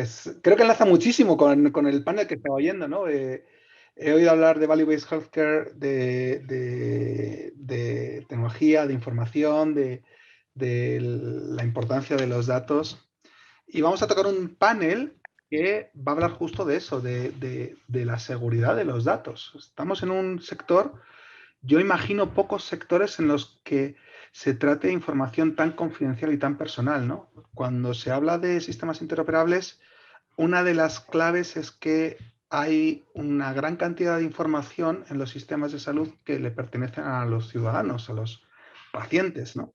Pues creo que enlaza muchísimo con el panel que estaba oyendo, ¿no? He oído hablar de Value-Based Healthcare, de tecnología, de información, de la importancia de los datos. Y vamos a tocar un panel que va a hablar justo de eso, de la seguridad de los datos. Estamos en un sector, yo imagino pocos sectores en los que se trate de información tan confidencial y tan personal, ¿no? Cuando se habla de sistemas interoperables, una de las claves es que hay una gran cantidad de información en los sistemas de salud que le pertenecen a los ciudadanos, a los pacientes, ¿no?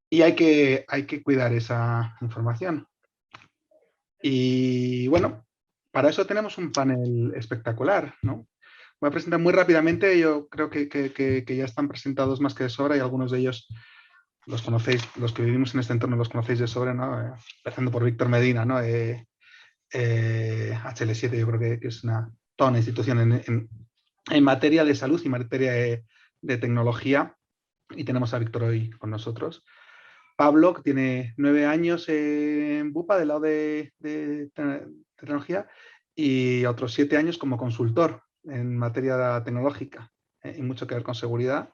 Y hay que cuidar esa información. Y bueno, para eso tenemos un panel espectacular, ¿no? Voy a presentar muy rápidamente, yo creo que ya están presentados más que de sobra y algunos de ellos los conocéis, los que vivimos en este entorno los conocéis de sobra, ¿no? Empezando por Víctor Medina, ¿no? HL7 yo creo que es toda una institución en materia de salud y materia de tecnología, y tenemos a Víctor hoy con nosotros. Pablo, que tiene 9 años en Bupa del lado de tecnología y otros 7 años como consultor en materia tecnológica y mucho que ver con seguridad.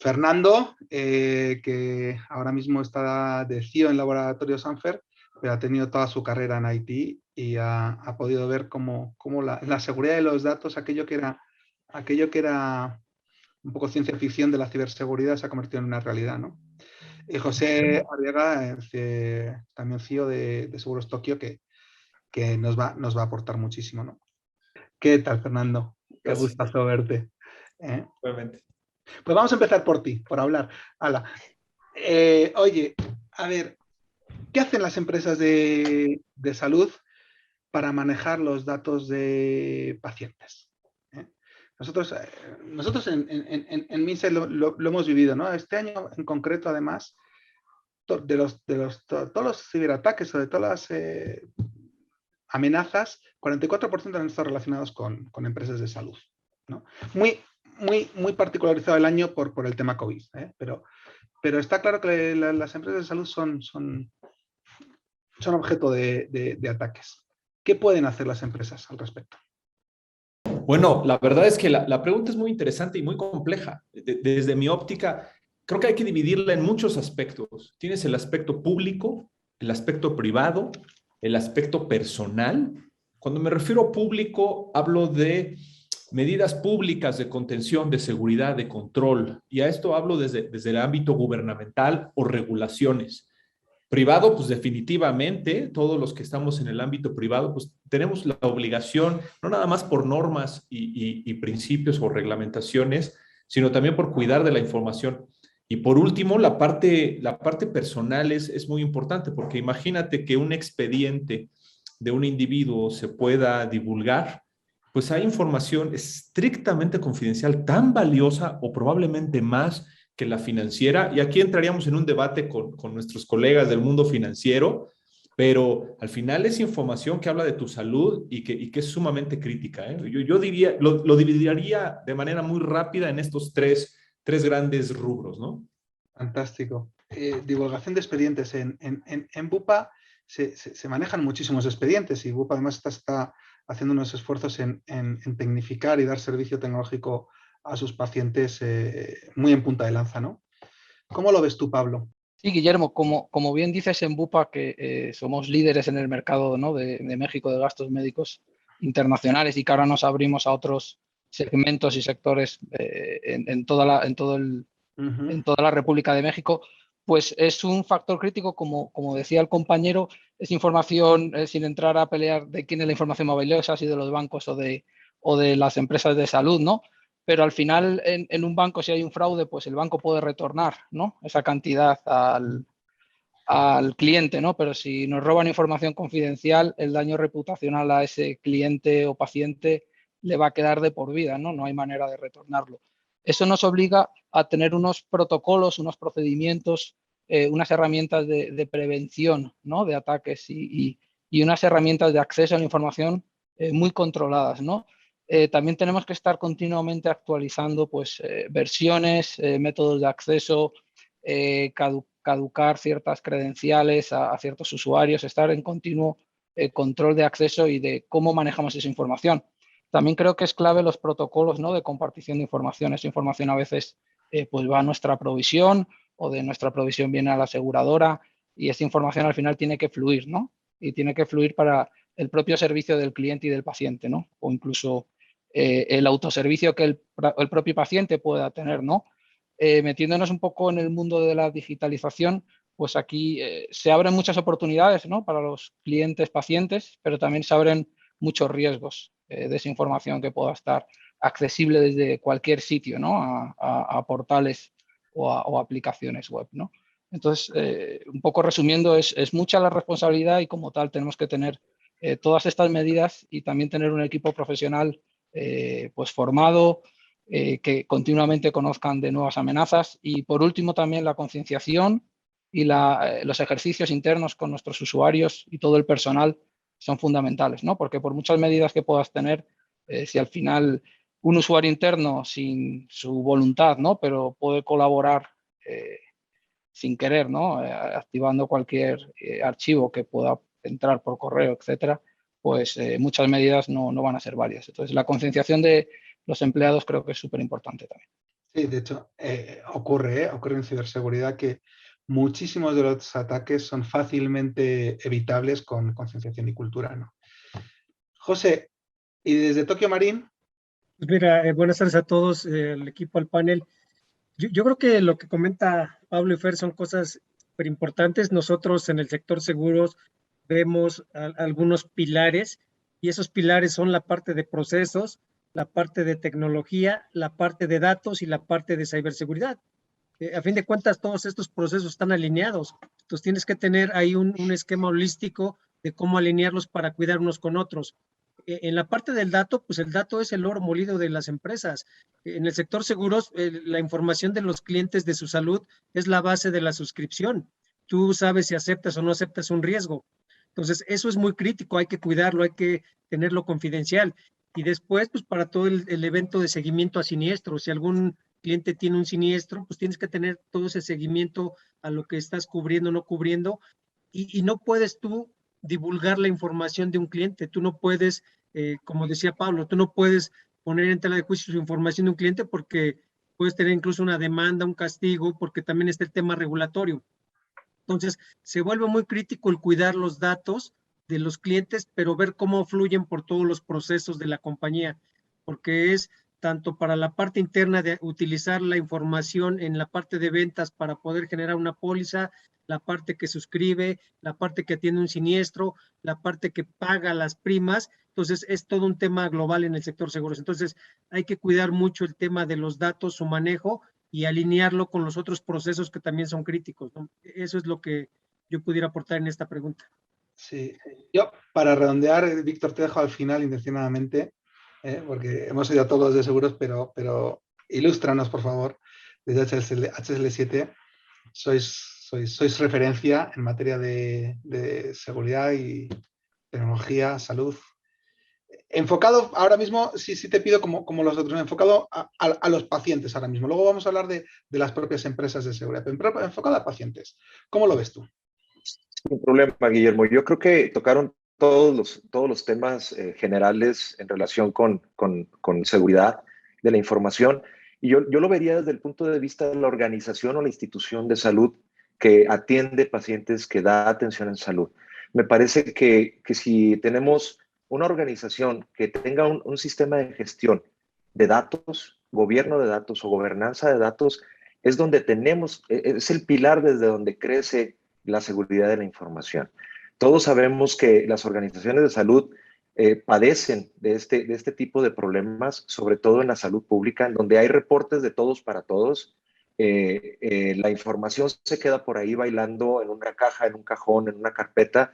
Fernando, que ahora mismo está de CIO en Laboratorio Sanfer, pero ha tenido toda su carrera en IT y ha podido ver cómo la seguridad de los datos, aquello que era un poco ciencia ficción de la ciberseguridad, se ha convertido en una realidad, ¿no? Y José Arriaga, también CEO de Seguros Tokio, que nos va a aportar muchísimo, ¿no? ¿Qué tal, Fernando? Qué gustazo verte. Obviamente. Pues vamos a empezar por ti, por hablar. Hala. Oye, a ver, ¿qué hacen las empresas de salud para manejar los datos de pacientes? Nosotros en Minset lo hemos vivido, ¿no? Este año en concreto, además, todos los ciberataques o de todas las amenazas, 44% han estado relacionados con empresas de salud, ¿no? Muy particularizado el año por el tema COVID, pero está claro que las empresas de salud son objeto de ataques. ¿Qué pueden hacer las empresas al respecto? Bueno, la verdad es que la pregunta es muy interesante y muy compleja. Desde mi óptica, creo que hay que dividirla en muchos aspectos. Tienes el aspecto público, el aspecto privado, el aspecto personal. Cuando me refiero a público, hablo de medidas públicas de contención, de seguridad, de control. Y a esto hablo desde el ámbito gubernamental o regulaciones. Privado, pues definitivamente, todos los que estamos en el ámbito privado, pues tenemos la obligación, no nada más por normas y principios o reglamentaciones, sino también por cuidar de la información. Y por último, la parte personal es muy importante, porque imagínate que un expediente de un individuo se pueda divulgar, pues hay información estrictamente confidencial, tan valiosa o probablemente más que la financiera, y aquí entraríamos en un debate con nuestros colegas del mundo financiero, pero al final es información que habla de tu salud y que es sumamente crítica. Yo diría, lo dividiría de manera muy rápida en estos tres grandes rubros, ¿no? Fantástico. Divulgación de expedientes. En Bupa se manejan muchísimos expedientes y Bupa además está haciendo unos esfuerzos en tecnificar y dar servicio tecnológico a sus pacientes muy en punta de lanza, ¿no? ¿Cómo lo ves tú, Pablo? Sí, Guillermo, como bien dices en Bupa, que somos líderes en el mercado, ¿no? de México de gastos médicos internacionales y que ahora nos abrimos a otros segmentos y sectores en toda la República de México, pues es un factor crítico, como decía el compañero, es información, sin entrar a pelear de quién es la información más valiosa, si de los bancos o de las empresas de salud, ¿no? Pero al final en un banco, si hay un fraude, pues el banco puede retornar, ¿no? Esa cantidad al cliente, ¿no? Pero si nos roban información confidencial, el daño reputacional a ese cliente o paciente le va a quedar de por vida, ¿no? No hay manera de retornarlo. Eso nos obliga a tener unos protocolos, unos procedimientos, unas herramientas de prevención, ¿no? De ataques y unas herramientas de acceso a la información muy controladas, ¿no? También tenemos que estar continuamente actualizando pues, versiones, métodos de acceso, caducar ciertas credenciales a ciertos usuarios, estar en continuo control de acceso y de cómo manejamos esa información. También creo que es clave los protocolos, ¿no?, de compartición de información. Esa información a veces pues va a nuestra provisión o de nuestra provisión viene a la aseguradora y esa información al final tiene que fluir, ¿no? Y tiene que fluir para el propio servicio del cliente y del paciente, ¿no? O incluso el autoservicio que el propio paciente pueda tener, ¿no? Metiéndonos un poco en el mundo de la digitalización, pues aquí se abren muchas oportunidades, ¿no?, para los clientes, pacientes, pero también se abren muchos riesgos de esa información que pueda estar accesible desde cualquier sitio, ¿no?, a portales o a aplicaciones web, ¿no? Entonces, un poco resumiendo, es mucha la responsabilidad y como tal tenemos que tener todas estas medidas y también tener un equipo profesional pues formado, que continuamente conozcan de nuevas amenazas y por último también la concienciación y los ejercicios internos con nuestros usuarios y todo el personal son fundamentales, ¿no? Porque por muchas medidas que puedas tener, si al final un usuario interno sin su voluntad, ¿no?, pero puede colaborar sin querer, ¿no?, activando cualquier archivo que pueda entrar por correo, etcétera, pues muchas medidas no van a ser válidas. Entonces, la concienciación de los empleados creo que es súper importante también. Sí, de hecho, ocurre en ciberseguridad que muchísimos de los ataques son fácilmente evitables con concienciación y cultura, ¿no? José, y desde Tokio Marine. Pues mira, buenas tardes a todos, el equipo, al panel. Yo creo que lo que comenta Pablo y Fer son cosas súper importantes. Nosotros en el sector seguros vemos algunos pilares y esos pilares son la parte de procesos, la parte de tecnología, la parte de datos y la parte de ciberseguridad. A fin de cuentas, todos estos procesos están alineados. Entonces tienes que tener ahí un esquema holístico de cómo alinearlos para cuidar unos con otros. En la parte del dato, pues el dato es el oro molido de las empresas. En el sector seguros, la información de los clientes de su salud es la base de la suscripción. Tú sabes si aceptas o no aceptas un riesgo. Entonces, eso es muy crítico, hay que cuidarlo, hay que tenerlo confidencial. Y después, pues para todo el evento de seguimiento a siniestros, si algún cliente tiene un siniestro, pues tienes que tener todo ese seguimiento a lo que estás cubriendo o no cubriendo. Y no puedes tú divulgar la información de un cliente. Tú no puedes, como decía Pablo, tú no puedes poner en tela de juicio su información de un cliente porque puedes tener incluso una demanda, un castigo, porque también está el tema regulatorio. Entonces, se vuelve muy crítico el cuidar los datos de los clientes, pero ver cómo fluyen por todos los procesos de la compañía, porque es tanto para la parte interna de utilizar la información en la parte de ventas para poder generar una póliza, la parte que suscribe, la parte que atiende un siniestro, la parte que paga las primas. Entonces, es todo un tema global en el sector seguros. Entonces, hay que cuidar mucho el tema de los datos, su manejo y alinearlo con los otros procesos que también son críticos, ¿no? Eso es lo que yo pudiera aportar en esta pregunta. Sí, yo para redondear, Víctor, te dejo al final intencionadamente, porque hemos oído a todos de seguros, pero ilústranos, por favor, desde HSL7. Sois referencia en materia de seguridad y tecnología, salud. Enfocado ahora mismo, sí te pido como los otros, enfocado a los pacientes ahora mismo. Luego vamos a hablar de las propias empresas de seguridad, pero enfocado a pacientes. ¿Cómo lo ves tú? Sin problema, Guillermo. Yo creo que tocaron todos los temas generales en relación con seguridad de la información. Y yo lo vería desde el punto de vista de la organización o la institución de salud que atiende pacientes, que da atención en salud. Me parece que si tenemos una organización que tenga un sistema de gestión de datos, gobierno de datos o gobernanza de datos, es donde es el pilar desde donde crece la seguridad de la información. Todos sabemos que las organizaciones de salud padecen de este tipo de problemas, sobre todo en la salud pública, en donde hay reportes de todos para todos. La información se queda por ahí bailando en una caja, en un cajón, en una carpeta,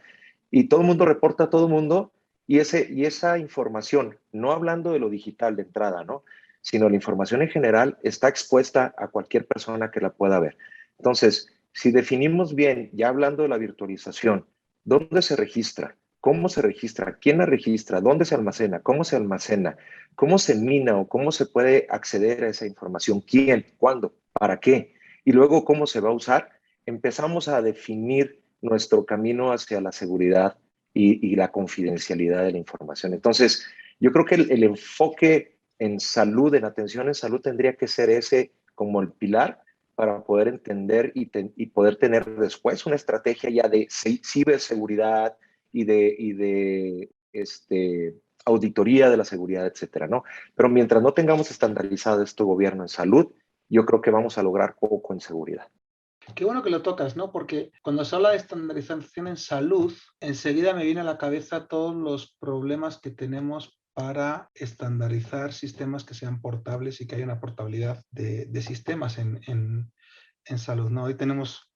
y todo el mundo reporta a todo el mundo, y esa información, no hablando de lo digital de entrada, ¿no?, sino la información en general, está expuesta a cualquier persona que la pueda ver. Entonces, si definimos bien, ya hablando de la virtualización, ¿dónde se registra? ¿Cómo se registra? ¿Quién la registra? ¿Dónde se almacena? ¿Cómo se almacena? ¿Cómo se mina o cómo se puede acceder a esa información? ¿Quién? ¿Cuándo? ¿Para qué? Y luego, ¿cómo se va a usar? empezamos a definir nuestro camino hacia la seguridad y la confidencialidad de la información. Entonces, yo creo que el enfoque en salud, en atención en salud, tendría que ser ese como el pilar para poder entender y poder tener después una estrategia ya de ciberseguridad y de auditoría de la seguridad, etcétera, ¿no? Pero mientras no tengamos estandarizado este gobierno en salud, yo creo que vamos a lograr poco en seguridad. Qué bueno que lo tocas, ¿no? Porque cuando se habla de estandarización en salud, enseguida me viene a la cabeza todos los problemas que tenemos para estandarizar sistemas que sean portables y que haya una portabilidad de sistemas en salud, ¿no? Hoy tenemos,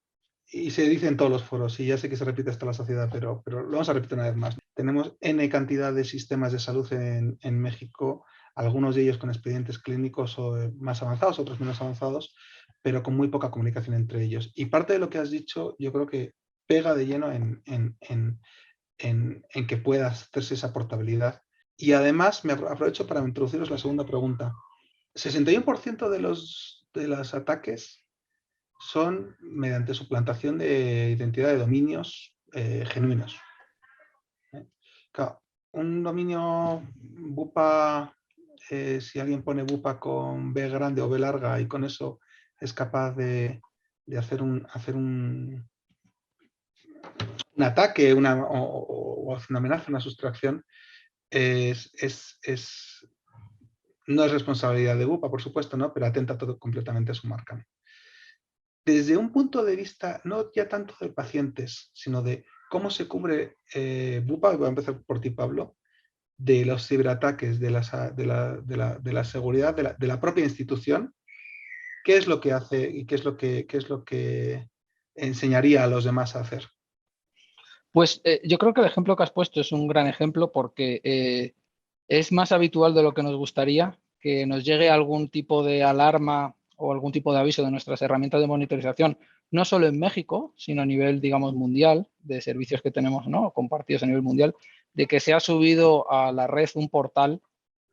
y se dice en todos los foros, y ya sé que se repite hasta la saciedad, pero lo vamos a repetir una vez más. Tenemos N cantidad de sistemas de salud en México, algunos de ellos con expedientes clínicos más avanzados, otros menos avanzados, pero con muy poca comunicación entre ellos. Y parte de lo que has dicho, yo creo que pega de lleno en que puedas hacerse esa portabilidad. Y además, me aprovecho para introduciros la segunda pregunta. 61% de los ataques son mediante suplantación de identidad de dominios genuinos. Claro, un dominio bupa, si alguien pone bupa con B grande o B larga y con eso es capaz de hacer un ataque o hacer una amenaza, una sustracción, no es responsabilidad de bupa, por supuesto, ¿no? Pero atenta todo completamente a su marca. Desde un punto de vista, no ya tanto de pacientes, sino de cómo se cubre bupa, voy a empezar por ti, Pablo, de los ciberataques, de la seguridad de la propia institución, ¿qué es lo que hace y qué es lo que enseñaría a los demás a hacer? Pues yo creo que el ejemplo que has puesto es un gran ejemplo porque es más habitual de lo que nos gustaría que nos llegue algún tipo de alarma o algún tipo de aviso de nuestras herramientas de monitorización, no solo en México, sino a nivel, digamos, mundial, de servicios que tenemos, ¿no?, compartidos a nivel mundial, de que se ha subido a la red un portal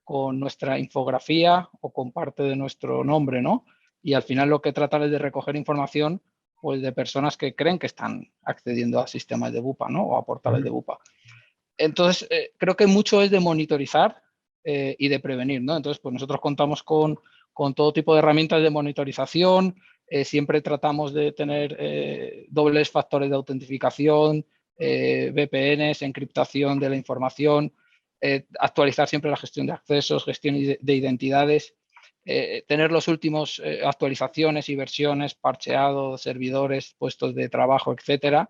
con nuestra infografía o con parte de nuestro nombre, ¿no? Y al final lo que tratan es de recoger información pues, de personas que creen que están accediendo a sistemas de bupa, ¿no?, o a portales de bupa. Entonces, creo que mucho es de monitorizar y de prevenir, ¿no? Entonces, pues nosotros contamos con todo tipo de herramientas de monitorización, siempre tratamos de tener dobles factores de autentificación, VPNs, encriptación de la información, actualizar siempre la gestión de accesos, gestión de identidades, tener los últimos actualizaciones y versiones, parcheado, servidores, puestos de trabajo, etcétera.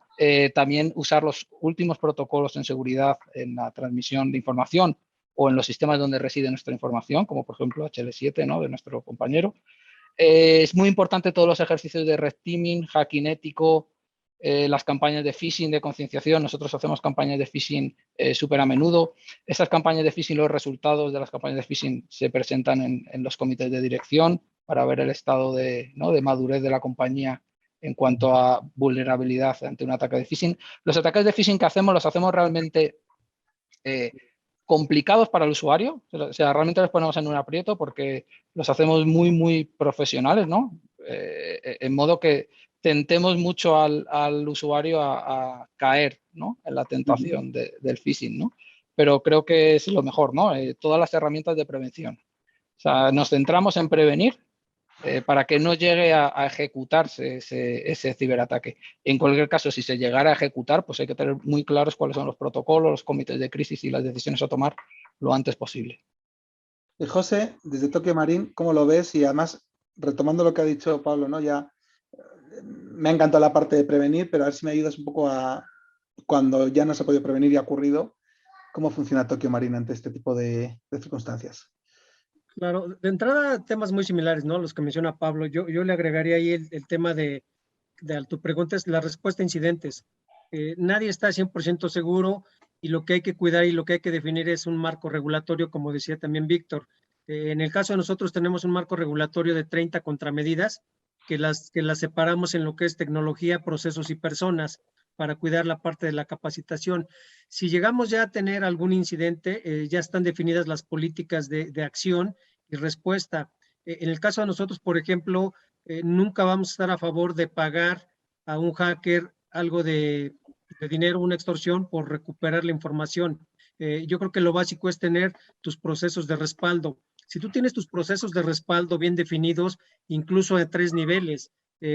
También usar los últimos protocolos en seguridad en la transmisión de información o en los sistemas donde reside nuestra información, como por ejemplo HL7, ¿no?, de nuestro compañero. Es muy importante todos los ejercicios de red teaming, hacking ético, las campañas de phishing, de concienciación. Nosotros hacemos campañas de phishing súper a menudo. Estas campañas de phishing, los resultados de las campañas de phishing se presentan en los comités de dirección para ver el estado de madurez de la compañía en cuanto a vulnerabilidad ante un ataque de phishing. Los ataques de phishing que hacemos los hacemos realmente complicados para el usuario. O sea, realmente los ponemos en un aprieto porque los hacemos muy, muy profesionales, ¿no? En modo que tentemos mucho al usuario a caer, ¿no?, en la tentación del phishing, ¿no? Pero creo que es lo mejor, ¿no? Todas las herramientas de prevención. O sea, nos centramos en prevenir para que no llegue a ejecutarse ese ciberataque. En cualquier caso, si se llegara a ejecutar, pues hay que tener muy claros cuáles son los protocolos, los comités de crisis y las decisiones a tomar lo antes posible. José, desde Tokio Marine, ¿cómo lo ves? Y además, retomando lo que ha dicho Pablo, ¿no?, ya me ha encantado la parte de prevenir, pero a ver si me ayudas un poco a cuando ya no se ha podido prevenir y ha ocurrido, ¿cómo funciona Tokio Marine ante este tipo de circunstancias? Claro, de entrada temas muy similares, ¿no?, los que menciona Pablo. Yo le agregaría ahí el tema de tu pregunta es la respuesta a incidentes. Nadie está 100% seguro y lo que hay que cuidar y lo que hay que definir es un marco regulatorio, como decía también Víctor. En el caso de nosotros tenemos un marco regulatorio de 30 contramedidas que las separamos en lo que es tecnología, procesos y personas para cuidar la parte de la capacitación. Si llegamos ya a tener algún incidente, ya están definidas las políticas de acción y respuesta. En el caso de nosotros, por ejemplo, nunca vamos a estar a favor de pagar a un hacker algo de dinero, una extorsión por recuperar la información. Yo creo que lo básico es tener tus procesos de respaldo. Si tú tienes tus procesos de respaldo bien definidos, incluso de 3 niveles,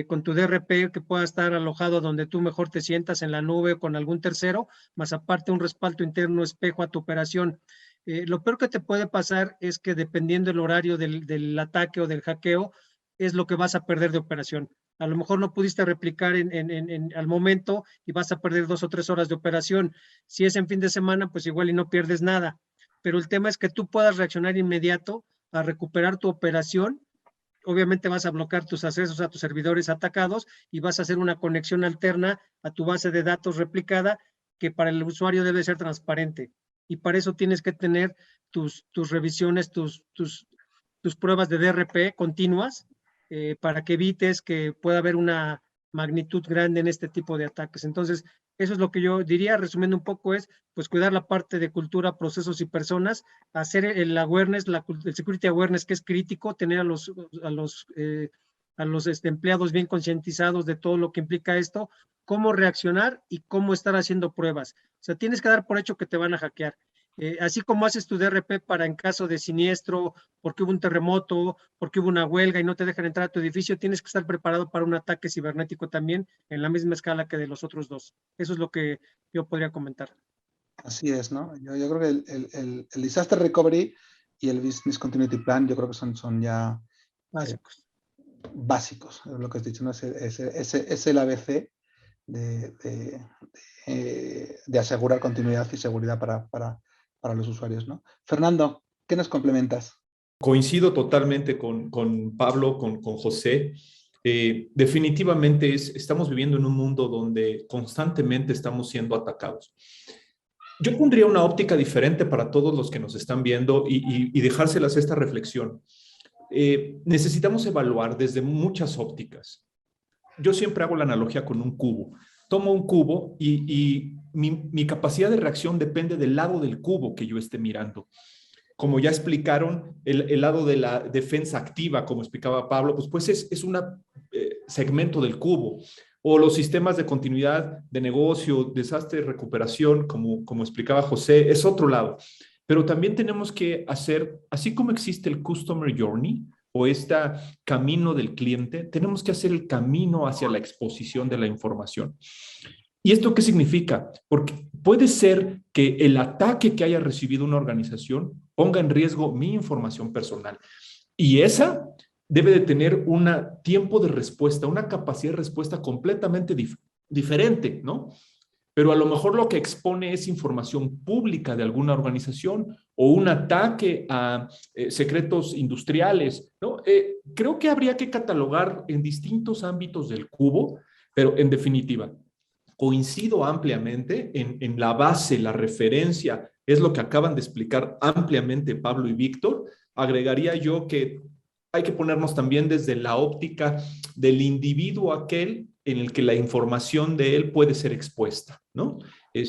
con tu DRP que pueda estar alojado donde tú mejor te sientas en la nube o con algún tercero, más aparte un respaldo interno espejo a tu operación. Lo peor que te puede pasar es que dependiendo del horario del ataque o del hackeo, es lo que vas a perder de operación. A lo mejor no pudiste replicar al momento y vas a perder 2 o 3 horas de operación. Si es en fin de semana, pues igual y no pierdes nada. Pero el tema es que tú puedas reaccionar inmediato a recuperar tu operación. Obviamente vas a bloquear tus accesos a tus servidores atacados y vas a hacer una conexión alterna a tu base de datos replicada que para el usuario debe ser transparente. Y para eso tienes que tener tus revisiones, tus pruebas de DRP continuas, para que evites que pueda haber una magnitud grande en este tipo de ataques. Entonces, eso es lo que yo diría, resumiendo un poco, es pues cuidar la parte de cultura, procesos y personas, hacer el awareness, el security awareness, que es crítico, tener a los empleados bien concientizados de todo lo que implica esto, cómo reaccionar y cómo estar haciendo pruebas. O sea, tienes que dar por hecho que te van a hackear. Así como haces tu DRP para en caso de siniestro, porque hubo un terremoto, porque hubo una huelga y no te dejan entrar a tu edificio, tienes que estar preparado para un ataque cibernético también en la misma escala que de los otros dos. Eso es lo que yo podría comentar. Así es, ¿no? Yo creo que el Disaster Recovery y el Business Continuity Plan, yo creo que son ya básicos. Básicos, es lo que has dicho, ¿no? Es el ABC de asegurar continuidad y seguridad para los usuarios, ¿no? Fernando, ¿qué nos complementas? Coincido totalmente con Pablo, con José. Definitivamente estamos viviendo en un mundo donde constantemente estamos siendo atacados. Yo pondría una óptica diferente para todos los que nos están viendo y dejárselas esta reflexión. Necesitamos evaluar desde muchas ópticas. Yo siempre hago la analogía con un cubo. Tomo un cubo y mi capacidad de reacción depende del lado del cubo que yo esté mirando. Como ya explicaron, el lado de la defensa activa, como explicaba Pablo, pues es un segmento del cubo. O los sistemas de continuidad de negocio, desastre, recuperación, como explicaba José, es otro lado. Pero también tenemos que hacer, así como existe el Customer Journey o este camino del cliente, tenemos que hacer el camino hacia la exposición de la información. ¿Y esto qué significa? Porque puede ser que el ataque que haya recibido una organización ponga en riesgo mi información personal. Y esa debe de tener un tiempo de respuesta, una capacidad de respuesta completamente diferente, ¿no? Pero a lo mejor lo que expone es información pública de alguna organización o un ataque a secretos industriales, ¿no? Creo que habría que catalogar en distintos ámbitos del cubo, pero en definitiva, coincido ampliamente en la base, la referencia, es lo que acaban de explicar ampliamente Pablo y Víctor. Agregaría yo que hay que ponernos también desde la óptica del individuo aquel en el que la información de él puede ser expuesta, ¿no?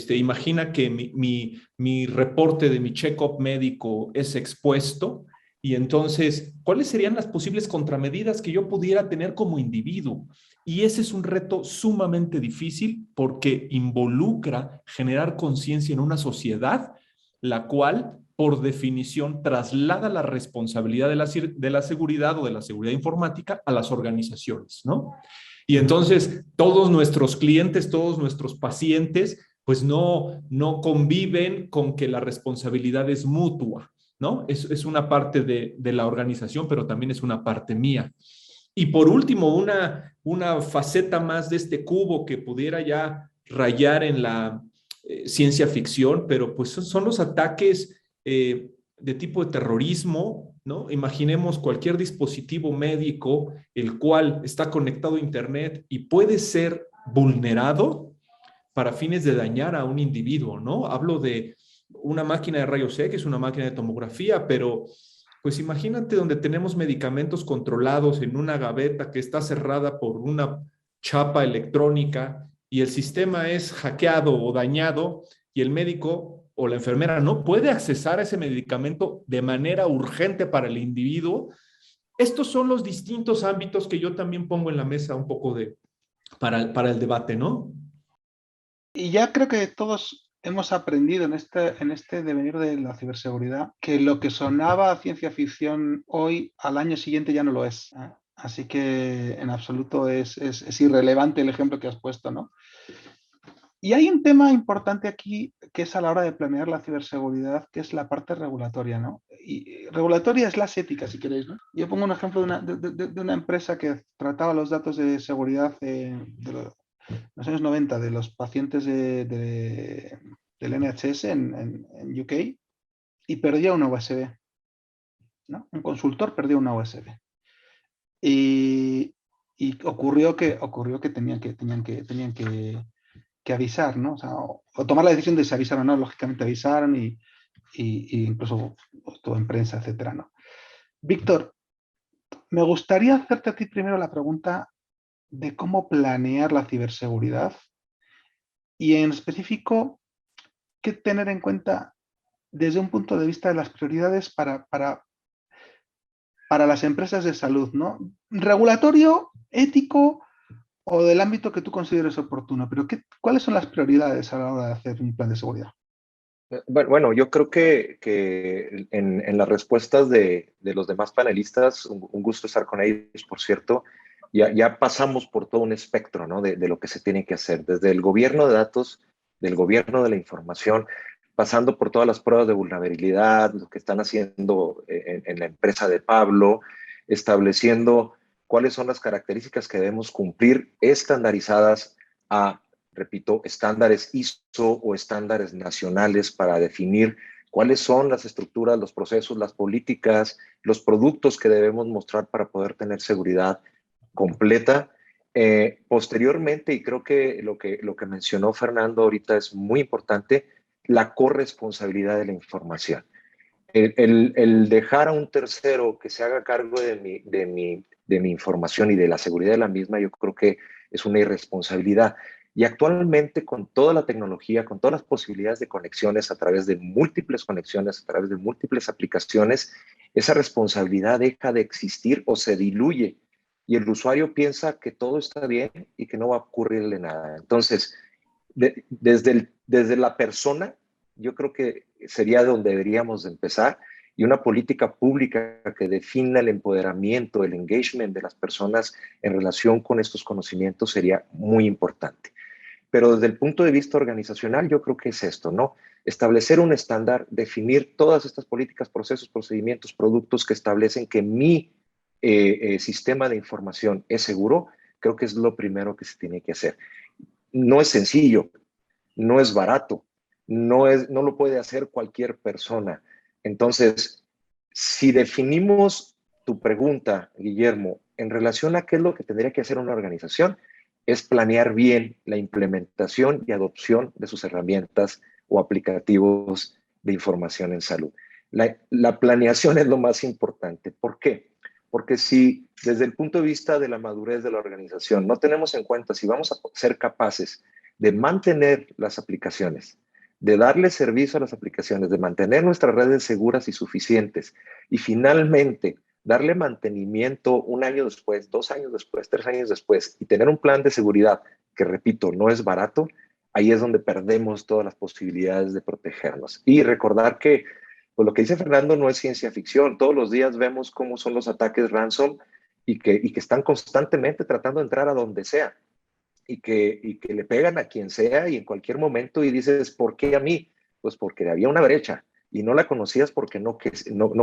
Imagina que mi reporte de mi check-up médico es expuesto y entonces, ¿cuáles serían las posibles contramedidas que yo pudiera tener como individuo? Y ese es un reto sumamente difícil porque involucra generar conciencia en una sociedad la cual, por definición, traslada la responsabilidad de la seguridad o de la seguridad informática a las organizaciones, ¿no? Y entonces todos nuestros clientes, todos nuestros pacientes, pues no conviven con que la responsabilidad es mutua, ¿no? Es una parte de la organización, pero también es una parte mía. Y por último, una faceta más de este cubo que pudiera ya rayar en la ciencia ficción, pero pues son los ataques de tipo de terrorismo, ¿no? Imaginemos cualquier dispositivo médico el cual está conectado a internet y puede ser vulnerado para fines de dañar a un individuo, ¿no? Hablo de una máquina de rayos X, una máquina de tomografía, pero pues imagínate donde tenemos medicamentos controlados en una gaveta que está cerrada por una chapa electrónica y el sistema es hackeado o dañado y el médico o la enfermera no puede accesar a ese medicamento de manera urgente para el individuo. Estos son los distintos ámbitos que yo también pongo en la mesa un poco de para el debate, ¿no? Y ya creo que todos hemos aprendido en este devenir de la ciberseguridad que lo que sonaba a ciencia ficción hoy, al año siguiente ya no lo es. Así que en absoluto es irrelevante el ejemplo que has puesto, ¿no? Y hay un tema importante aquí que es a la hora de planear la ciberseguridad, que es la parte regulatoria, ¿no? Y regulatoria es las éticas, si queréis, ¿no? Yo pongo un ejemplo de una empresa que trataba los datos de seguridad de los años 90 de los pacientes del NHS en UK y perdía una USB, ¿no? Un consultor perdió una USB. Y ocurrió que tenían que avisar, ¿no? O sea, o tomar la decisión de si avisar o no, lógicamente avisaron y incluso todo en prensa, etcétera, ¿no? Víctor, me gustaría hacerte a ti primero la pregunta de cómo planear la ciberseguridad y en específico, qué tener en cuenta desde un punto de vista de las prioridades para las empresas de salud, ¿no? Regulatorio, ético o del ámbito que tú consideres oportuno, pero ¿cuáles son las prioridades a la hora de hacer un plan de seguridad? Bueno, yo creo que en las respuestas de los demás panelistas, un gusto estar con ellos, por cierto, ya pasamos por todo un espectro, ¿no? de lo que se tiene que hacer, desde el gobierno de datos, del gobierno de la información, pasando por todas las pruebas de vulnerabilidad, lo que están haciendo en la empresa de Pablo, estableciendo cuáles son las características que debemos cumplir estandarizadas a, repito, estándares ISO o estándares nacionales para definir cuáles son las estructuras, los procesos, las políticas, los productos que debemos mostrar para poder tener seguridad completa. Posteriormente, y creo que lo que mencionó Fernando ahorita es muy importante, la corresponsabilidad de la información. El dejar a un tercero que se haga cargo de mi información y de la seguridad de la misma, yo creo que es una irresponsabilidad. Y actualmente, con toda la tecnología, con todas las posibilidades de conexiones a través de múltiples conexiones, a través de múltiples aplicaciones, esa responsabilidad deja de existir o se diluye. Y el usuario piensa que todo está bien y que no va a ocurrirle nada. Entonces, desde la persona, yo creo que sería donde deberíamos empezar, y una política pública que defina el empoderamiento, el engagement de las personas en relación con estos conocimientos sería muy importante. Pero desde el punto de vista organizacional, yo creo que es esto, ¿no? Establecer un estándar, definir todas estas políticas, procesos, procedimientos, productos que establecen que mi sistema de información es seguro, creo que es lo primero que se tiene que hacer. No es sencillo, no es barato, no lo puede hacer cualquier persona. Entonces, si definimos tu pregunta, Guillermo, en relación a qué es lo que tendría que hacer una organización, es planear bien la implementación y adopción de sus herramientas o aplicativos de información en salud. La planeación es lo más importante. ¿Por qué? Porque si desde el punto de vista de la madurez de la organización no tenemos en cuenta si vamos a ser capaces de mantener las aplicaciones, de darle servicio a las aplicaciones, de mantener nuestras redes seguras y suficientes, y finalmente darle mantenimiento un año después, 2 años después, 3 años después, y tener un plan de seguridad que, repito, no es barato, ahí es donde perdemos todas las posibilidades de protegernos. Y recordar que, pues lo que dice Fernando no es ciencia ficción. Todos los días vemos cómo son los ataques ransom y que están constantemente tratando de entrar a donde sea. Y que le pegan a quien sea y en cualquier momento, y dices, ¿por qué a mí? Pues porque había una brecha y no la conocías porque no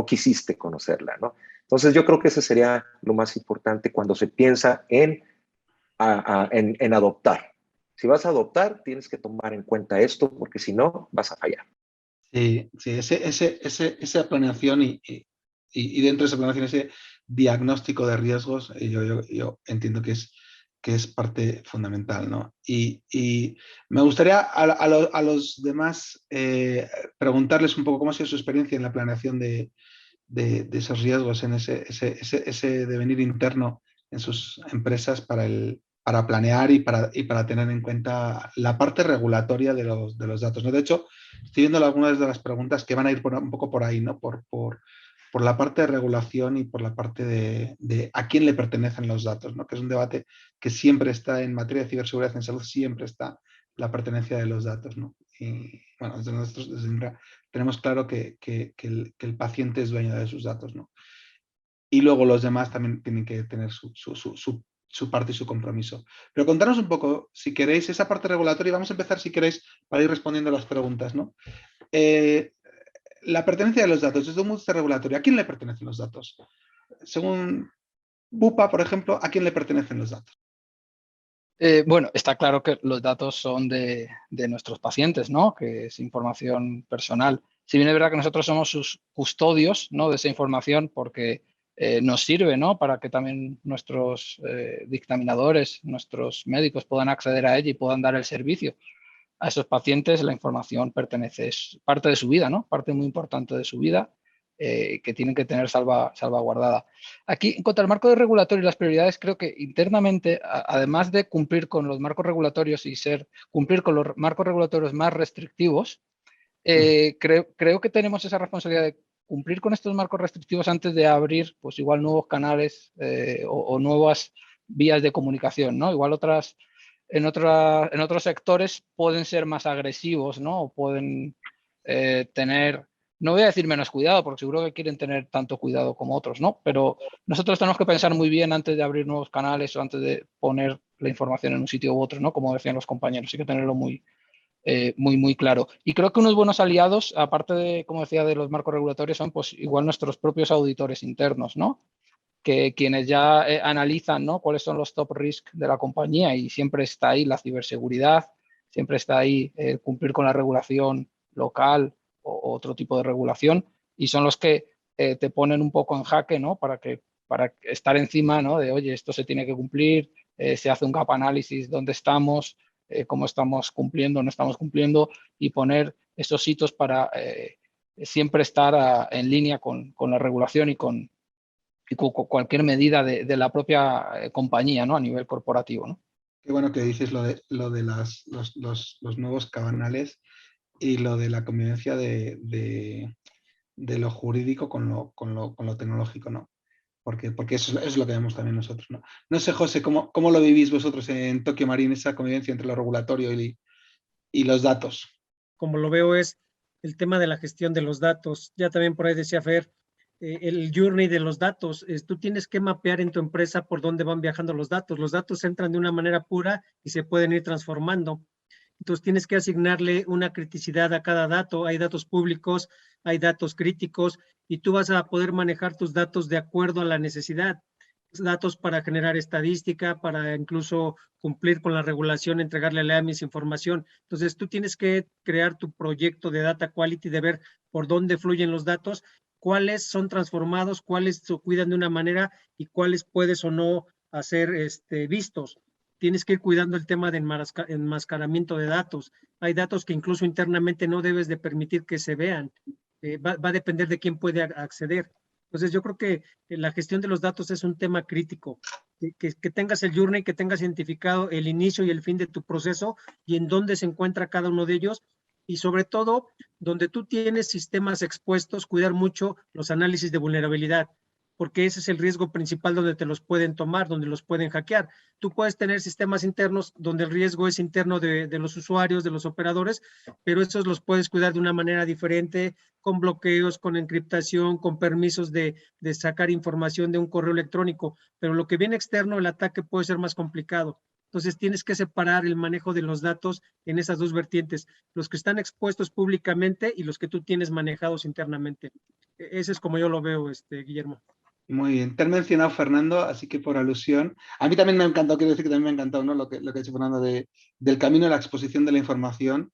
quisiste conocerla, ¿no? Entonces yo creo que ese sería lo más importante cuando se piensa en adoptar. Si vas a adoptar, tienes que tomar en cuenta esto, porque si no, vas a fallar. Sí, esa planeación y dentro de esa planeación ese diagnóstico de riesgos, yo entiendo que es parte fundamental, ¿no? Y me gustaría a los demás preguntarles un poco cómo ha sido su experiencia en la planeación de esos riesgos, en ese devenir interno en sus empresas para planear y para tener en cuenta la parte regulatoria de los datos, ¿no? De hecho, estoy viendo algunas de las preguntas que van a ir un poco por ahí, ¿no? Por por la parte de regulación y por la parte de a quién le pertenecen los datos, ¿no? Que es un debate que siempre está en materia de ciberseguridad en salud, siempre está la pertenencia de los datos, ¿no? Y bueno, desde nosotros desde INRA tenemos claro que el paciente es dueño de sus datos, ¿no? Y luego los demás también tienen que tener su parte y su compromiso. Pero contanos un poco, si queréis, esa parte regulatoria. Vamos a empezar, si queréis, para ir respondiendo a las preguntas, ¿no? La pertenencia de los datos, desde un punto de vista regulatorio, ¿a quién le pertenecen los datos? Según Bupa, por ejemplo, ¿a quién le pertenecen los datos? Bueno, está claro que los datos son de nuestros pacientes, ¿no? Que es información personal. Si bien es verdad que nosotros somos sus custodios, ¿no? De esa información, porque nos sirve, ¿no? Para que también nuestros dictaminadores, nuestros médicos puedan acceder a ella y puedan dar el servicio a esos pacientes. La información pertenece, es parte de su vida, ¿no? Parte muy importante de su vida, que tienen que tener salvaguardada. Aquí, en cuanto al marco de regulatorio y las prioridades, creo que internamente, además de cumplir con los marcos regulatorios y cumplir con los marcos regulatorios más restrictivos, creo que tenemos esa responsabilidad de cumplir con estos marcos restrictivos antes de abrir, pues igual nuevos canales o nuevas vías de comunicación, ¿no? Igual en otros sectores pueden ser más agresivos, ¿no? O pueden tener, no voy a decir menos cuidado, porque seguro que quieren tener tanto cuidado como otros, ¿no? Pero nosotros tenemos que pensar muy bien antes de abrir nuevos canales o antes de poner la información en un sitio u otro, ¿no? Como decían los compañeros, hay que tenerlo muy claro. Y creo que unos buenos aliados, aparte de, como decía, de los marcos regulatorios, son pues igual nuestros propios auditores internos, ¿no? Que quienes ya analizan, ¿no? Cuáles son los top risk de la compañía, y siempre está ahí la ciberseguridad, siempre está ahí cumplir con la regulación local o otro tipo de regulación, y son los que te ponen un poco en jaque, ¿no? Para estar encima, ¿no? De, oye, esto se tiene que cumplir, se hace un gap análisis, dónde estamos, cómo estamos cumpliendo, no estamos cumpliendo, y poner esos hitos para siempre estar en línea con la regulación y con cualquier medida de la propia compañía, ¿no? A nivel corporativo, ¿no? Qué bueno que dices lo de los nuevos canales y lo de la convivencia de lo jurídico con lo tecnológico, ¿no? Porque eso es lo que vemos también nosotros, ¿no? No sé, José, ¿cómo lo vivís vosotros en Tokio Marine, esa convivencia entre lo regulatorio y los datos? Como lo veo es el tema de la gestión de los datos. Ya también por ahí decía Fer, el journey de los datos. Tú tienes que mapear en tu empresa por dónde van viajando los datos. Los datos entran de una manera pura y se pueden ir transformando. Entonces tienes que asignarle una criticidad a cada dato. Hay datos públicos, hay datos críticos, y tú vas a poder manejar tus datos de acuerdo a la necesidad. Datos para generar estadística, para incluso cumplir con la regulación, entregarle a la AMIS información. Entonces tú tienes que crear tu proyecto de data quality, de ver por dónde fluyen los datos, cuáles son transformados, cuáles se cuidan de una manera y cuáles puedes o no hacer vistos. Tienes que ir cuidando el tema de enmascaramiento de datos. Hay datos que incluso internamente no debes de permitir que se vean. Va a depender de quién puede acceder. Entonces yo creo que la gestión de los datos es un tema crítico. Que tengas el journey, que tengas identificado el inicio y el fin de tu proceso y en dónde se encuentra cada uno de ellos, y sobre todo donde tú tienes sistemas expuestos, cuidar mucho los análisis de vulnerabilidad, porque ese es el riesgo principal donde te los pueden tomar, donde los pueden hackear. Tú puedes tener sistemas internos donde el riesgo es interno de los usuarios, de los operadores, pero esos los puedes cuidar de una manera diferente, con bloqueos, con encriptación, con permisos de sacar información de un correo electrónico. Pero lo que viene externo, el ataque puede ser más complicado. Entonces tienes que separar el manejo de los datos en esas dos vertientes, los que están expuestos públicamente y los que tú tienes manejados internamente. Ese es como yo lo veo, Guillermo. Muy bien. Te han mencionado, Fernando, así que por alusión. A mí también me ha encantado, quiero decir que también me ha encantado, ¿no? Lo que ha dicho Fernando del camino de la exposición de la información.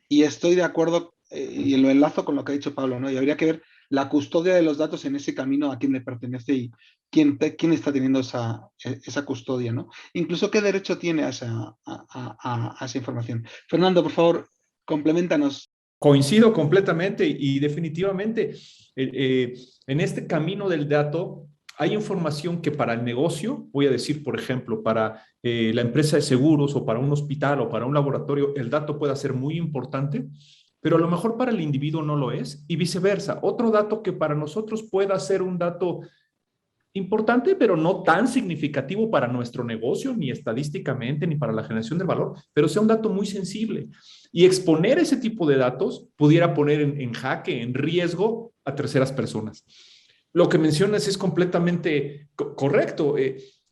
Y estoy de acuerdo y lo enlazo con lo que ha dicho Pablo, ¿no? Y habría que ver la custodia de los datos en ese camino, a quién le pertenece y quién está teniendo esa custodia, ¿no? Incluso qué derecho tiene a esa información. Fernando, por favor, compleméntanos. Coincido completamente y definitivamente en este camino del dato hay información que para el negocio, voy a decir, por ejemplo, para la empresa de seguros o para un hospital o para un laboratorio, el dato puede ser muy importante, pero a lo mejor para el individuo no lo es, y viceversa. Otro dato que para nosotros pueda ser un dato importante, pero no tan significativo para nuestro negocio, ni estadísticamente, ni para la generación del valor, pero sea un dato muy sensible. Y exponer ese tipo de datos pudiera poner en jaque, en riesgo a terceras personas. Lo que mencionas es completamente correcto.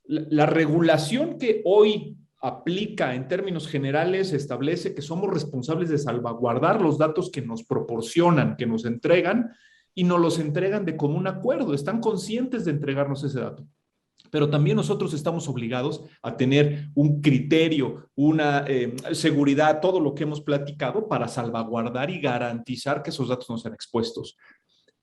La regulación que hoy aplica en términos generales establece que somos responsables de salvaguardar los datos que nos proporcionan, que nos entregan, y nos los entregan de común acuerdo. Están conscientes de entregarnos ese dato. Pero también nosotros estamos obligados a tener un criterio, una seguridad, todo lo que hemos platicado para salvaguardar y garantizar que esos datos no sean expuestos.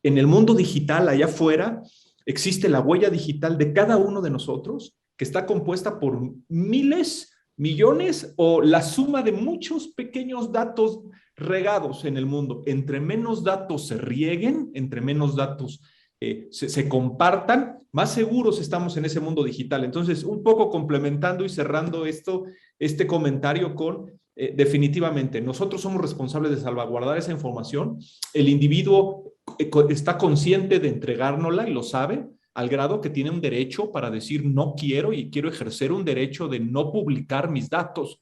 En el mundo digital, allá afuera, existe la huella digital de cada uno de nosotros, que está compuesta por miles, millones o la suma de muchos pequeños datos regados en el mundo. Entre menos datos se rieguen, entre menos datos se compartan, más seguros estamos en ese mundo digital. Entonces, un poco complementando y cerrando este comentario con definitivamente, nosotros somos responsables de salvaguardar esa información. El individuo está consciente de entregárnosla y lo sabe, al grado que tiene un derecho para decir no quiero y quiero ejercer un derecho de no publicar mis datos.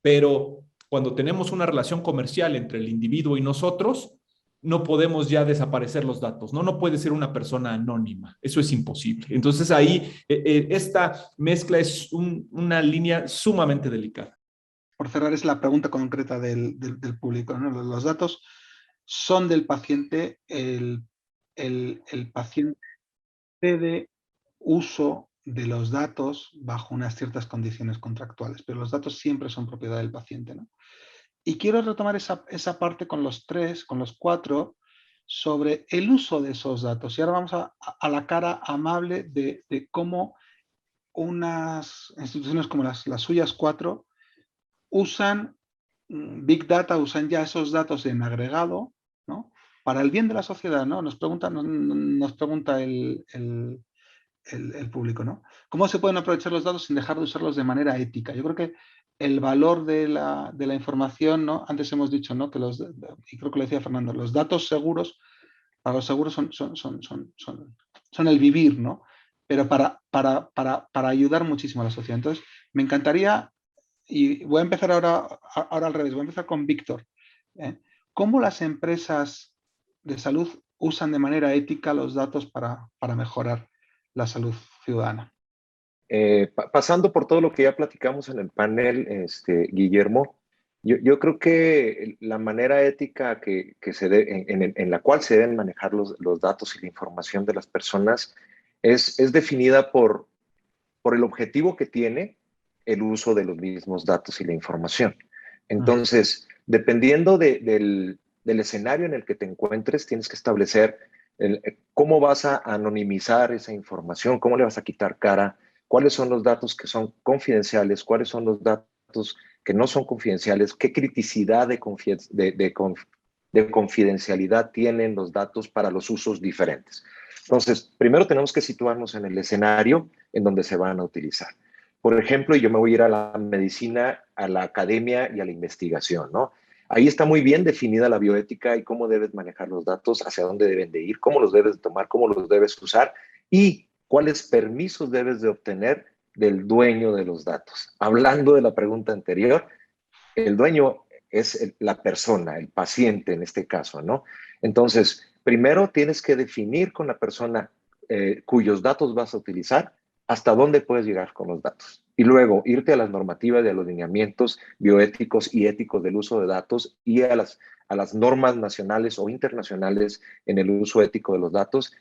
Pero cuando tenemos una relación comercial entre el individuo y nosotros, no podemos ya desaparecer los datos, ¿no? No puede ser una persona anónima, eso es imposible. Entonces ahí esta mezcla es una línea sumamente delicada. Por cerrar, es la pregunta concreta del público, ¿no? Los datos son del paciente, el paciente cede uso de los datos bajo unas ciertas condiciones contractuales, pero los datos siempre son propiedad del paciente, ¿no? Y quiero retomar esa parte con los cuatro, sobre el uso de esos datos. Y ahora vamos a la cara amable de cómo unas instituciones como las suyas cuatro usan Big Data, usan ya esos datos en agregado, ¿no? Para el bien de la sociedad, ¿no? Nos pregunta el público, ¿no? ¿Cómo se pueden aprovechar los datos sin dejar de usarlos de manera ética? Yo creo que el valor de la información, ¿no? Antes hemos dicho, ¿no? Que y creo que lo decía Fernando, los datos seguros, para los seguros son el vivir, ¿no? Pero para ayudar muchísimo a la sociedad. Entonces, me encantaría, y voy a empezar ahora al revés, voy a empezar con Víctor. ¿Cómo las empresas de salud usan de manera ética los datos para mejorar la salud ciudadana? Pasando por todo lo que ya platicamos en el panel, Guillermo, yo creo que la manera ética en la cual se deben manejar los datos y la información de las personas es definida por el objetivo que tiene el uso de los mismos datos y la información. Entonces, dependiendo del escenario en el que te encuentres, tienes que establecer cómo vas a anonimizar esa información, cómo le vas a quitar cara, cuáles son los datos que son confidenciales, cuáles son los datos que no son confidenciales, qué criticidad de confidencialidad tienen los datos para los usos diferentes. Entonces, primero tenemos que situarnos en el escenario en donde se van a utilizar. Por ejemplo, yo me voy a ir a la medicina, a la academia y a la investigación, ¿no? Ahí está muy bien definida la bioética y cómo debes manejar los datos, hacia dónde deben de ir, cómo los debes de tomar, cómo los debes usar y cuáles permisos debes de obtener del dueño de los datos. Hablando de la pregunta anterior, el dueño es la persona, el paciente en este caso, ¿no? Entonces, primero tienes que definir con la persona cuyos datos vas a utilizar hasta dónde puedes llegar con los datos. Y luego irte a las normativas de los lineamientos bioéticos y éticos del uso de datos y a las normas nacionales o internacionales en el uso ético de los datos.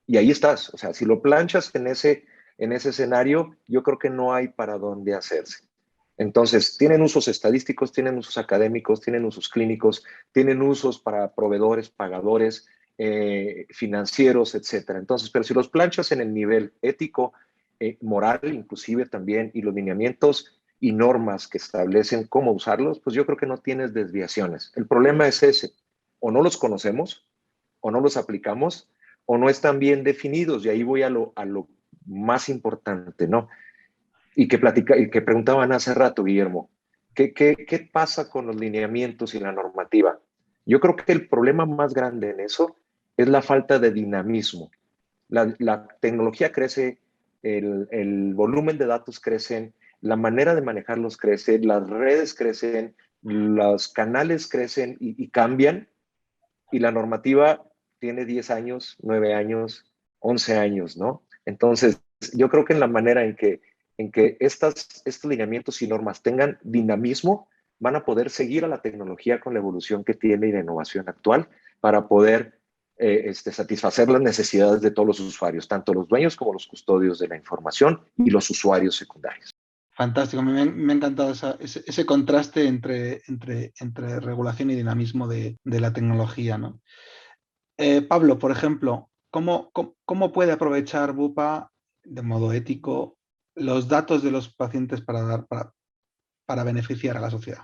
Y ahí estás. O sea, si lo planchas en ese escenario, yo creo que no hay para dónde hacerse. Entonces, tienen usos estadísticos, tienen usos académicos, tienen usos clínicos, tienen usos para proveedores, pagadores, financieros, etcétera. Entonces, pero si los planchas en el nivel ético, moral inclusive también, y los lineamientos y normas que establecen cómo usarlos, pues yo creo que no tienes desviaciones. El problema es ese, o no los conocemos, o no los aplicamos, o no están bien definidos, y ahí voy a lo más importante, ¿no? Y que preguntaban hace rato, Guillermo, ¿qué pasa con los lineamientos y la normativa? Yo creo que el problema más grande en eso es la falta de dinamismo. La tecnología crece, el volumen de datos crecen, la manera de manejarlos crece, las redes crecen, los canales crecen y cambian, y la normativa tiene 10 años, 9 años, 11 años, ¿no? Entonces, yo creo que en la manera en que estos lineamientos y normas tengan dinamismo, van a poder seguir a la tecnología con la evolución que tiene y la innovación actual para poder satisfacer las necesidades de todos los usuarios, tanto los dueños como los custodios de la información y los usuarios secundarios. Fantástico, me ha encantado ese contraste entre regulación y dinamismo de la tecnología, ¿no? Pablo, por ejemplo, ¿cómo puede aprovechar Bupa de modo ético los datos de los pacientes para beneficiar a la sociedad?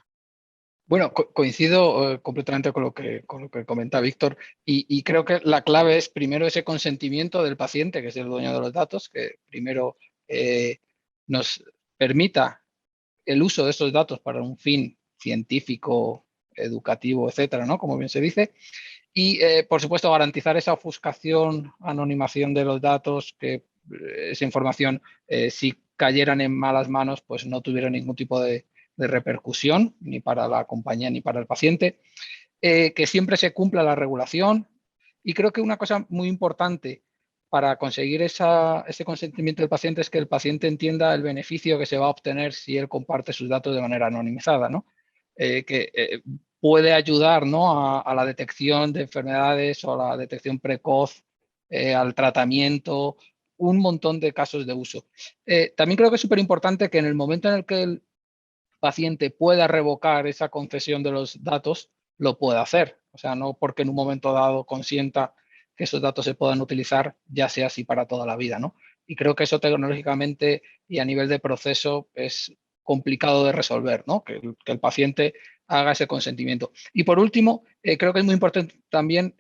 Bueno, coincido completamente con lo que comenta Víctor, y creo que la clave es primero ese consentimiento del paciente, que es el dueño de los datos, que primero nos permita el uso de estos datos para un fin científico, educativo, etcétera, ¿no? Como bien se dice. Y, por supuesto, garantizar esa ofuscación, anonimación de los datos, que esa información, si cayeran en malas manos, pues no tuviera ningún tipo de repercusión, ni para la compañía ni para el paciente. Que siempre se cumpla la regulación. Y creo que una cosa muy importante para conseguir ese consentimiento del paciente es que el paciente entienda el beneficio que se va a obtener si él comparte sus datos de manera anonimizada, ¿no? Puede ayudar, ¿no?, a la detección de enfermedades o a la detección precoz, al tratamiento, un montón de casos de uso. También creo que es súper importante que en el momento en el que el paciente pueda revocar esa concesión de los datos, lo pueda hacer. O sea, no porque en un momento dado consienta que esos datos se puedan utilizar, ya sea así para toda la vida, ¿no? Y creo que eso tecnológicamente y a nivel de proceso es complicado de resolver, ¿no? Que el paciente haga ese consentimiento. Y por último, creo que es muy importante también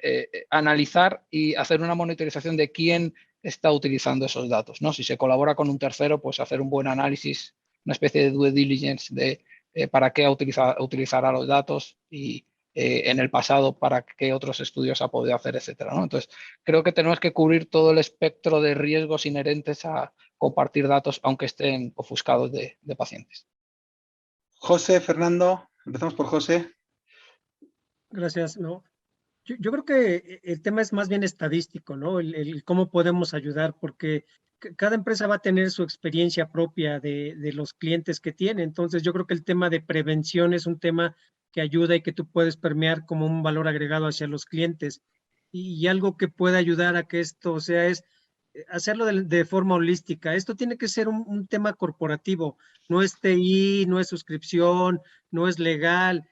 analizar y hacer una monitorización de quién está utilizando esos datos, ¿no? Si se colabora con un tercero, pues hacer un buen análisis, una especie de due diligence de para qué utilizará los datos y en el pasado para qué otros estudios ha podido hacer, etcétera, ¿no? Entonces, creo que tenemos que cubrir todo el espectro de riesgos inherentes a compartir datos, aunque estén ofuscados de pacientes. José, Fernando, empezamos por José. Gracias. No, yo creo que el tema es más bien estadístico, ¿no? El cómo podemos ayudar, porque cada empresa va a tener su experiencia propia de los clientes que tiene. Entonces, yo creo que el tema de prevención es un tema que ayuda y que tú puedes permear como un valor agregado hacia los clientes. Y algo que puede ayudar a que esto sea es hacerlo de forma holística. Esto tiene que ser un tema corporativo, no es TI, no es suscripción, no es legal.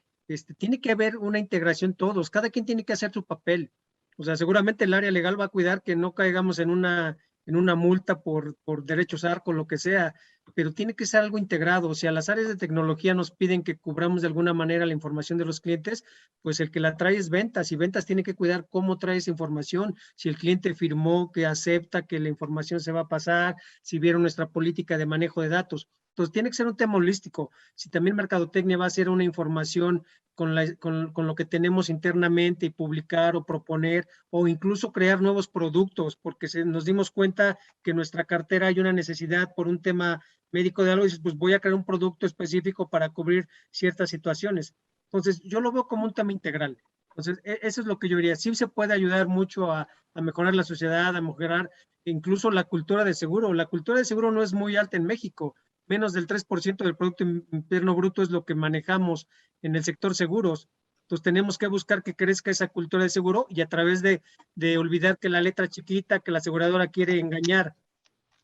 Tiene que haber una integración todos, cada quien tiene que hacer su papel. O sea, seguramente el área legal va a cuidar que no caigamos en una multa por derechos ARCO, lo que sea, pero tiene que ser algo integrado. O sea, las áreas de tecnología nos piden que cubramos de alguna manera la información de los clientes, pues el que la trae es ventas, y ventas tiene que cuidar cómo trae esa información, si el cliente firmó que acepta que la información se va a pasar, si vieron nuestra política de manejo de datos. Entonces, tiene que ser un tema holístico. Si también Mercadotecnia va a hacer una información con lo que tenemos internamente y publicar o proponer o incluso crear nuevos productos, porque nos dimos cuenta que en nuestra cartera hay una necesidad por un tema médico de algo, y dices, pues voy a crear un producto específico para cubrir ciertas situaciones. Entonces, yo lo veo como un tema integral. Entonces, eso es lo que yo diría. Sí se puede ayudar mucho a mejorar la sociedad, a mejorar incluso la cultura de seguro. La cultura de seguro no es muy alta en México. Menos del 3% del Producto Interno Bruto es lo que manejamos en el sector seguros. Entonces tenemos que buscar que crezca esa cultura de seguro, y a través de olvidar que la letra chiquita, que la aseguradora quiere engañar.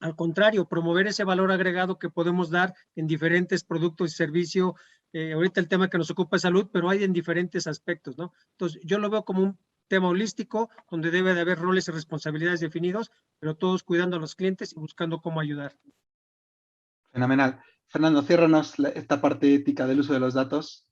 Al contrario, promover ese valor agregado que podemos dar en diferentes productos y servicios. Ahorita el tema que nos ocupa es salud, pero hay en diferentes aspectos, ¿no? Entonces yo lo veo como un tema holístico, donde debe de haber roles y responsabilidades definidos, pero todos cuidando a los clientes y buscando cómo ayudar. Fenomenal. Fernando, ciérranos esta parte ética del uso de los datos.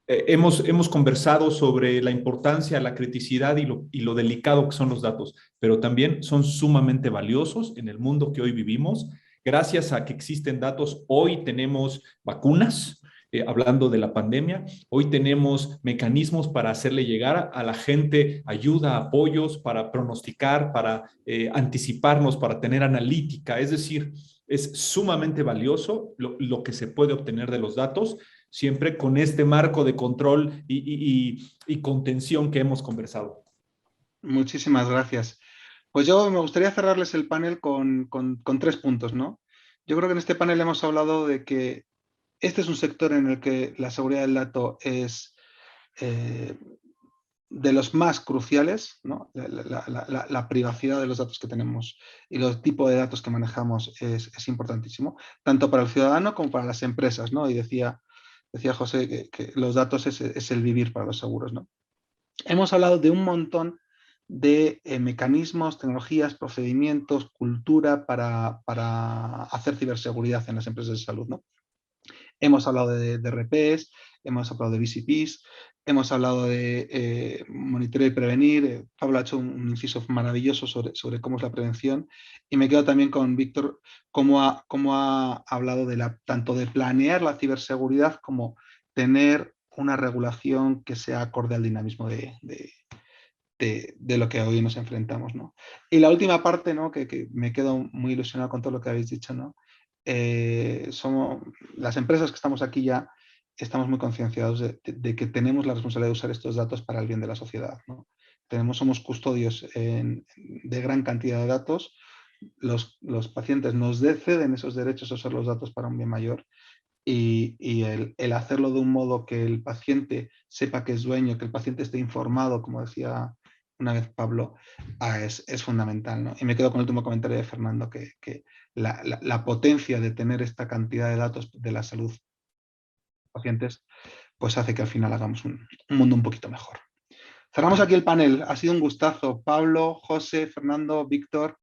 Hemos conversado sobre la importancia, la criticidad y lo delicado que son los datos, pero también son sumamente valiosos en el mundo que hoy vivimos. Gracias a que existen datos, hoy tenemos vacunas, hablando de la pandemia. Hoy tenemos mecanismos para hacerle llegar a la gente ayuda, apoyos, para pronosticar, para anticiparnos, para tener analítica. Es decir, es sumamente valioso lo que se puede obtener de los datos, siempre con este marco de control y contención que hemos conversado. Muchísimas gracias. Pues yo me gustaría cerrarles el panel con 3 puntos, ¿no? Yo creo que en este panel hemos hablado de que este es un sector en el que la seguridad del dato es de los más cruciales, ¿no? La privacidad de los datos que tenemos y los tipos de datos que manejamos es importantísimo, tanto para el ciudadano como para las empresas, ¿no? Y decía José que los datos es el vivir para los seguros, ¿no? Hemos hablado de un montón de mecanismos, tecnologías, procedimientos, cultura para hacer ciberseguridad en las empresas de salud, ¿no? Hemos hablado de RPs, hemos hablado de BCPs, hemos hablado de monitoreo y prevenir. Pablo ha hecho un inciso maravilloso sobre cómo es la prevención. Y me quedo también con Víctor, cómo ha hablado tanto de planear la ciberseguridad como tener una regulación que sea acorde al dinamismo de lo que hoy nos enfrentamos, ¿no? Y la última parte, ¿no? que me quedo muy ilusionado con todo lo que habéis dicho, ¿no? Somos las empresas que estamos aquí ya estamos muy concienciados de que tenemos la responsabilidad de usar estos datos para el bien de la sociedad, ¿no? Somos custodios de gran cantidad de datos. Los pacientes nos ceden esos derechos a usar los datos para un bien mayor y el hacerlo de un modo que el paciente sepa que es dueño, que el paciente esté informado, como decía una vez Pablo, es fundamental, ¿no? Y me quedo con el último comentario de Fernando, que la potencia de tener esta cantidad de datos de la salud de los pacientes, pues hace que al final hagamos un mundo un poquito mejor. Cerramos aquí el panel. Ha sido un gustazo. Pablo, José, Fernando, Víctor,